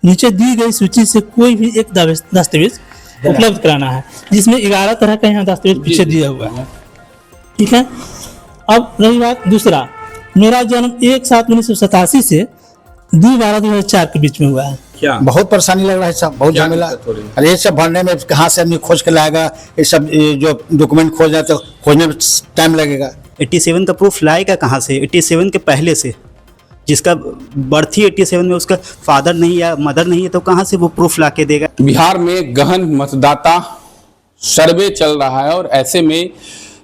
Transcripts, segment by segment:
नीचे दी गई सूची से कोई भी एक दस्तावेज उपलब्ध कराना है, जिसमें 11 तरह का यहाँ दस्तावेज पीछे दिया हुआ है। ठीक है। अब रही बात दूसरा, मेरा जन्म 1/7/1987 से 2/12/2004 के बीच में हुआ है। क्या बहुत परेशानी लग रहा है सब, बहुत झमेला। अरे ये सब भरने में कहाँ से आदमी खोज के लाएगा, ये सब जो डॉक्यूमेंट खोज जाए तो खोजने में टाइम लगेगा। 87 का प्रूफ लाएगा कहाँ से? 87 के पहले से, जिसका बर्थ ही 87 में, उसका फादर नहीं या मदर नहीं है, तो कहाँ से वो प्रूफ ला के देगा? बिहार में गहन मतदाता सर्वे चल रहा है और ऐसे में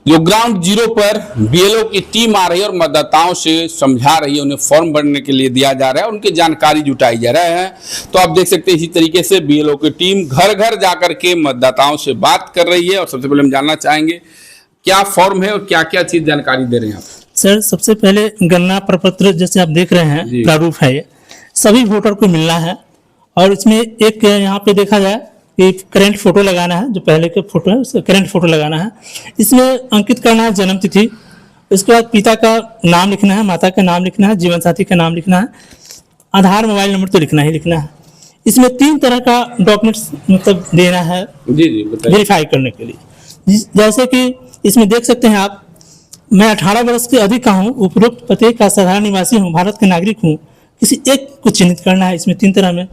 जो ग्राउंड जीरो पर बीएलओ की टीम आ रही है और मतदाताओं से समझा रही है, उन्हें फॉर्म भरने के लिए दिया जा रहा है, उनकी जानकारी जुटाई जा रहा है। तो आप देख सकते हैं इसी तरीके से बीएलओ की टीम घर घर जाकर के मतदाताओं से बात कर रही है। और सबसे पहले हम जानना चाहेंगे क्या फॉर्म है और क्या क्या चीज जानकारी दे रहे हैं आप? सर, सबसे पहले गणना प्रपत्र जैसे आप देख रहे हैं प्रारूप है, ये सभी वोटर को मिलना है। और इसमें एक यहाँ पे देखा जाए कि करंट फोटो लगाना है, जो पहले के फोटो है उसका करंट फोटो लगाना है। इसमें अंकित करना है जन्म तिथि, उसके बाद पिता का नाम लिखना है, माता का नाम लिखना है, जीवन साथी का नाम लिखना है, आधार मोबाइल नंबर तो लिखना ही लिखना है। इसमें 3 तरह का डॉक्यूमेंट्स मतलब देना है वेरीफाई करने के लिए। जैसे कि इसमें देख सकते हैं आप, मैं 18 वर्ष से अधिक का हूँ, उपरोक्त पते का साधारण निवासी हूँ, भारत के नागरिक हूँ, किसी एक को चिन्हित करना है। इसमें 3 तरह में,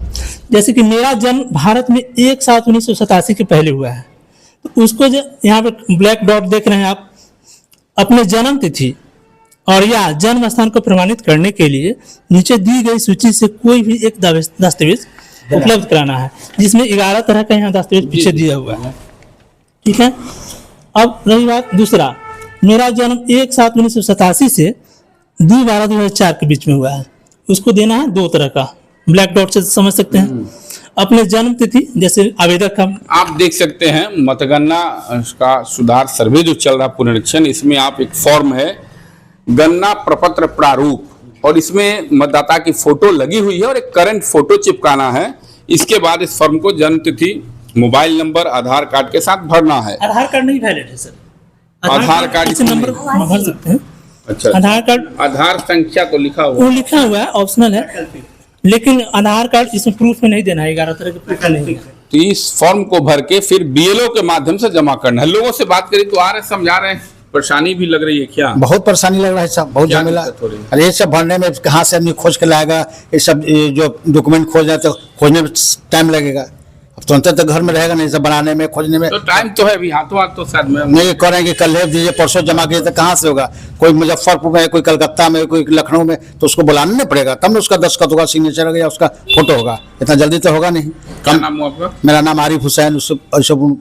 जैसे कि मेरा जन्म भारत में 1/7/1987 के पहले हुआ है, तो उसको जो यहाँ पे ब्लैक डॉट देख रहे हैं आप, अपने जन्म तिथि और या जन्म स्थान को प्रमाणित करने के लिए नीचे दी गई सूची से कोई भी एक दस्तावेज उपलब्ध कराना है, जिसमें 11 तरह का यहाँ दस्तावेज पीछे दिया हुआ है। ठीक है। अब रही बात दूसरा, मेरा जन्म 1/7/1987 से 2/12/2004 के बीच में हुआ है, उसको देना है 2 तरह का, ब्लैक डॉट से समझ सकते हैं। अपने जन्म तिथि जैसे आवेदक का, आप देख सकते हैं मतगणना का सुधार सर्वे जो चल रहा पुनरीक्षण, इसमें आप एक फॉर्म है गणना प्रपत्र प्रारूप, और इसमें मतदाता की फोटो लगी हुई है और एक करंट फोटो चिपकाना है। इसके बाद इस फॉर्म को जन्म तिथि, मोबाइल नंबर, आधार कार्ड के साथ भरना है। आधार कार्ड नहीं वैलिड है सर, आधार कार्ड से नंबर भर सकते हैं। अच्छा, आधार कार्ड, आधार संख्या तो लिखा हुआ, वो लिखा हुआ है, ऑप्शनल है, लेकिन आधार कार्ड इसमें प्रूफ में नहीं देना है, 11 तरह के प्रूफ नहीं। तो इस फॉर्म को भर के फिर बीएलओ के माध्यम से जमा करना है। लोगों से बात करी तो आ रहे समझा रहे हैं, परेशानी भी लग रही है। क्या बहुत परेशानी लग रहा है सब, बहुत झमेला। अरे ये सब भरने में कहाँ से आदमी खोज के लाएगा, ये सब जो डॉक्यूमेंट खोज जाए तो खोजने में टाइम लगेगा। अब तुरंत तो घर में रहेगा नहीं, सब बनाने में खोजने में तो टाइम तो है अभी, हाथों हाथ तो शायद नहीं करेंगे, कल ले दीजिए, परसों जमा कीजिए, तो कहाँ से होगा? कोई मुजफ्फरपुर में, कोई कलकत्ता में, कोई लखनऊ में, तो उसको बुलाना नहीं पड़ेगा, तब ना उसका दस्तखत होगा, सिग्नेचर होगा या उसका फोटो होगा। इतना जल्दी तो होगा नहीं। क्या नाम हुआ आपका? मेरा नाम आरिफ हुसैन, उससे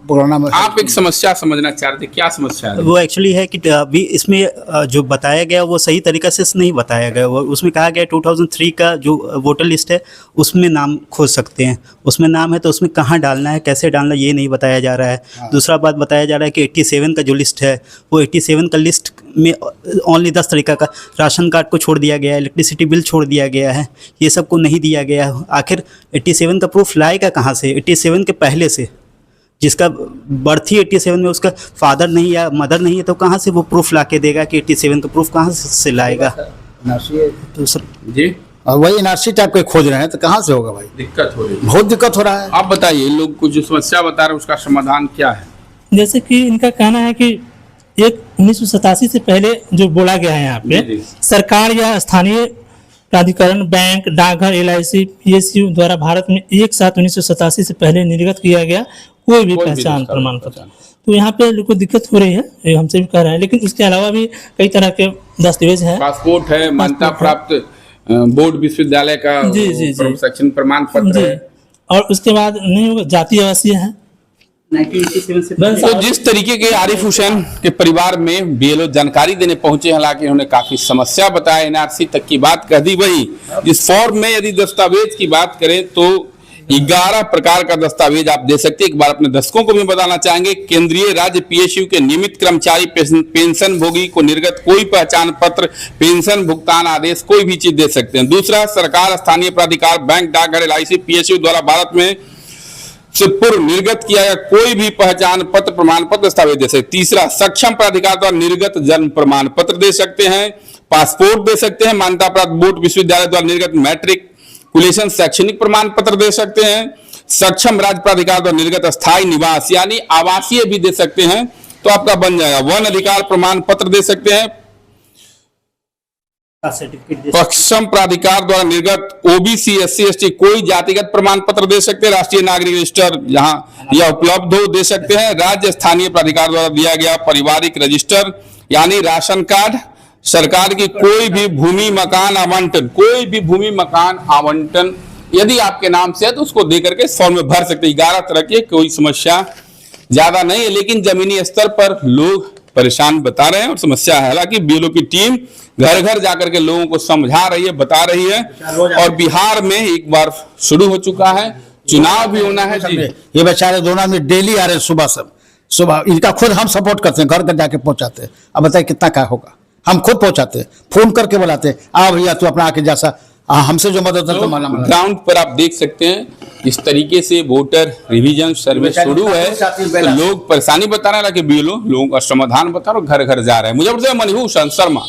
पुराना। आप एक समस्या समझना चाह रहे थे, क्या समस्या है? वो एक्चुअली है कि अभी इसमें जो बताया गया वो सही तरीका से नहीं बताया गया। वो उसमें कहा गया 2003 का जो वोटर लिस्ट है उसमें नाम खोज सकते हैं, उसमें नाम है तो उसमें कहाँ डालना है, कैसे डालना, ये नहीं बताया जा रहा है। दूसरा बात बताया जा रहा है कि 87 का जो लिस्ट है वो 87 का लिस्ट में ओनली 10 तरीका का राशन कार्ड को छोड़ दिया गया है, इलेक्ट्रिसिटी बिल छोड़ दिया गया है, ये सब को नहीं दिया गया है। आखिर 87 का प्रूफ लाएगा कहाँ से? 87 के पहले से, जिसका बर्थ ही 87 में, उसका फादर नहीं या मदर नहीं है, तो कहाँ से वो प्रूफ ला के देगा कि 87 का प्रूफ कहाँ से लाएगा? तो सर जी, और वही एनआरसी टाइप के खोज रहे हैं, तो कहाँ से होगा भाई? दिक्कत हो रही है, बहुत दिक्कत हो रहा है। आप बताइए, लोग कुछ जो समस्या बता रहे हैं उसका समाधान क्या है? जैसे कि इनका कहना है कि 1987 से पहले जो बोला गया है यहाँ पे, सरकार या स्थानीय प्राधिकरण, बैंक, डाकघर, LIC, PSU द्वारा भारत में 1/7/1987 से पहले निर्गत किया गया कोई भी पहचान प्रमाण पत्र, तो यहाँ पे लोगों को दिक्कत हो रही है, ये हमसे भी कह रहे हैं। लेकिन इसके अलावा भी कई तरह के दस्तावेज हैं, पासपोर्ट है, मान्यता प्राप्त बोर्ड विश्वविद्यालय का शैक्षण प्रमाण पत्र है, और उसके बाद नहीं होगा, जातीय आवासीय है। 1987 से तो जिस तरीके के आरिफ हुसैन के परिवार में बीएलओ जानकारी देने पहुंचे, हालांकि उन्होंने काफी समस्या बताया, एनआरसी तक की बात कह दी। वही इस फॉर्म में यदि दस्तावेज की बात करें तो 11 प्रकार का दस्तावेज आप दे सकते हैं। एक बार अपने दर्शकों को भी बताना चाहेंगे, केंद्रीय राज्य PSU के नियमित कर्मचारी, पेंशन भोगी को निर्गत कोई पहचान पत्र, पेंशन भुगतान आदेश, कोई भी चीज दे सकते हैं। दूसरा, सरकार, स्थानीय प्राधिकार, बैंक, डाकघर, LIC, PSU द्वारा भारत में से पूर्व निर्गत किया गया कोई भी पहचान पत्र, प्रमाण पत्र, दस्तावेज दे सकते। तीसरा, सक्षम प्राधिकार द्वारा निर्गत जन्म प्रमाण पत्र दे सकते हैं, पासपोर्ट दे सकते हैं, मान्यता प्राप्त बोर्ड विश्वविद्यालय द्वारा निर्गत मैट्रिक कुलेशन शैक्षणिक प्रमाण पत्र दे सकते हैं, सक्षम राज्य प्राधिकार द्वारा निर्गत अस्थायी निवास यानी आवासीय भी दे सकते हैं, तो आपका बन जाएगा। वन अधिकार प्रमाण पत्र दे सकते हैं, सक्षम प्राधिकार द्वारा निर्गत ओबीसी एससी एसटी कोई जातिगत प्रमाण पत्र दे सकते हैं, राष्ट्रीय नागरिक रजिस्टर जहां यह उपलब्ध हो दे सकते हैं, राज्य स्थानीय प्राधिकार द्वारा दिया गया पारिवारिक रजिस्टर यानी राशन कार्ड, सरकार की कोई भी भूमि मकान आवंटन, कोई भी भूमि मकान आवंटन यदि आपके नाम से है तो उसको दे करके फॉर्म में भर सकते हैं। 11 तरह की, कोई समस्या ज्यादा नहीं है, लेकिन जमीनी स्तर पर लोग परेशान बता रहे हैं और समस्या है। हालांकि बीएलओ की टीम घर घर जाकर के लोगों को समझा रही है, बता रही है, और बिहार में एक बार शुरू हो चुका है, चुनाव भी होना है जी। ये बेचारे दोनों आदमी डेली आ रहे हैं सुबह इनका खुद हम सपोर्ट करते हैं, घर घर जाके पहुंचाते हैं। अब बताइए कितना क्या होगा, हम खुद पहुंचाते हैं, फोन करके बुलाते हैं, आ भैया तू अपना आके जैसा हमसे जो मदद है तो ग्राउंड पर आप देख सकते हैं इस तरीके से वोटर रिवीजन सर्वे शुरू है, तो लोग परेशानी बता रहे हैं कि बीएलओ लोगों का समाधान बता रहे, घर घर जा रहे हैं। मुजफ्फरपुर से मणिभूषण शर्मा।